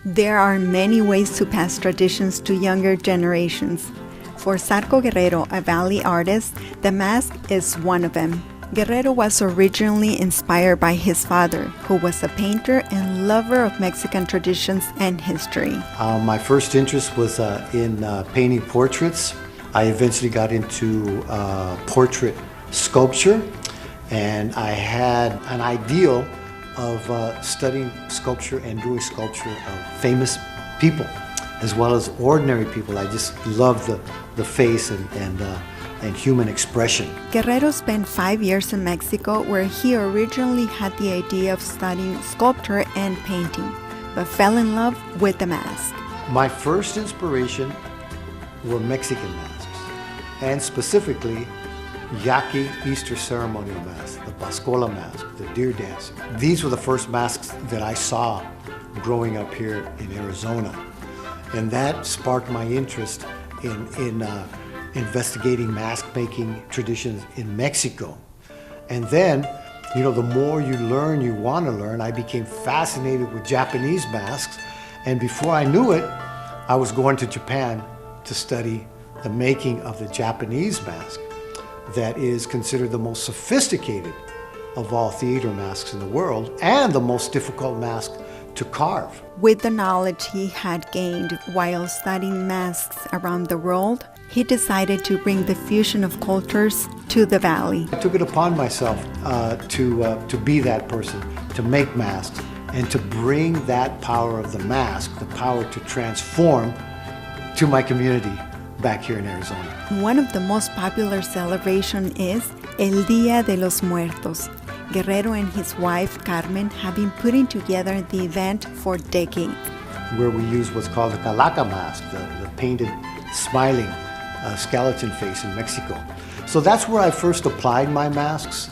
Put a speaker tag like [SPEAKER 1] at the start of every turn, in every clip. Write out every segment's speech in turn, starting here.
[SPEAKER 1] There are many ways to pass traditions to younger generations. For Zarco Guerrero, a Valley artist, the mask is one of them. Guerrero was originally inspired by his father, who was a painter and lover of Mexican traditions and history.
[SPEAKER 2] My first interest was in painting portraits. I eventually got into portrait sculpture, and I had an ideal of studying sculpture and doing sculpture of famous people as well as ordinary people. I just love the face and human expression.
[SPEAKER 1] Guerrero spent 5 years in Mexico, where he originally had the idea of studying sculpture and painting, but fell in love with the mask.
[SPEAKER 2] My first inspiration were Mexican masks, and specifically Yaqui Easter ceremonial masks, the Pascola mask, the deer dance. These were the first masks that I saw growing up here in Arizona, and that sparked my interest in investigating mask-making traditions in Mexico. And then, the more you learn, you want to learn. I became fascinated with Japanese masks, and before I knew it, I was going to Japan to study the making of the Japanese mask that is considered the most sophisticated of all theater masks in the world and the most difficult mask to carve.
[SPEAKER 1] With the knowledge he had gained while studying masks around the world, he decided to bring the fusion of cultures to the Valley.
[SPEAKER 2] I took it upon myself to be that person, to make masks, and to bring that power of the mask, the power to transform, to my community back here in Arizona.
[SPEAKER 1] One of the most popular celebrations is El Día de los Muertos. Guerrero and his wife, Carmen, have been putting together the event for decades.
[SPEAKER 2] Where we use what's called the calaca mask, the painted, smiling skeleton face in Mexico. So that's where I first applied my masks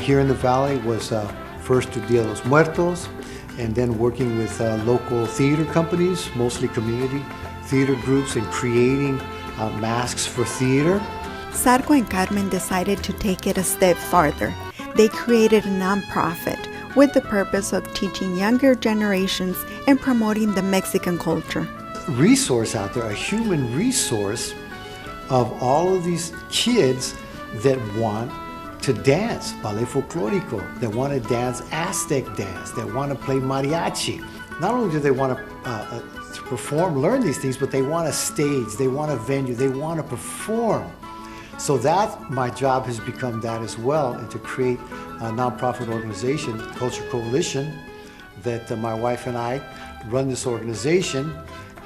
[SPEAKER 2] here in the Valley, was first to Dia de los Muertos, and then working with local theater companies, mostly community theater groups, and creating masks for theater.
[SPEAKER 1] Zarco and Carmen decided to take it a step farther. They created a nonprofit with the purpose of teaching younger generations and promoting the Mexican culture.
[SPEAKER 2] Resource out there, a human resource of all of these kids that want to dance ballet folklorico, that want to dance Aztec dance, that want to play mariachi. Not only do they want to perform, learn these things, but they want a stage, they want a venue, they want to perform. So that, my job has become that as well, and to create a nonprofit organization, Culture Coalition, that my wife and I run this organization,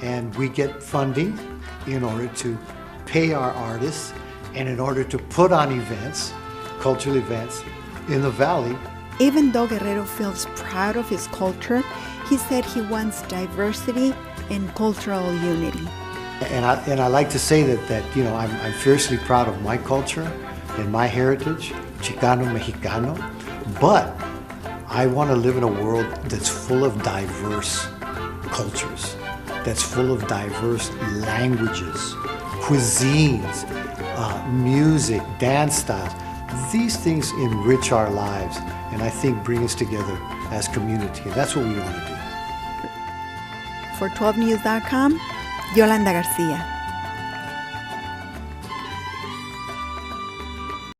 [SPEAKER 2] and we get funding in order to pay our artists and in order to put on events, cultural events in the Valley.
[SPEAKER 1] Even though Guerrero feels proud of his culture, he said he wants diversity and cultural unity.
[SPEAKER 2] And I like to say that I'm fiercely proud of my culture and my heritage, Chicano, Mexicano, but I want to live in a world that's full of diverse cultures, that's full of diverse languages, cuisines, music, dance styles. These things enrich our lives, and I think bring us together as community, and that's what we want to do.
[SPEAKER 1] For 12news.com, Yolanda Garcia.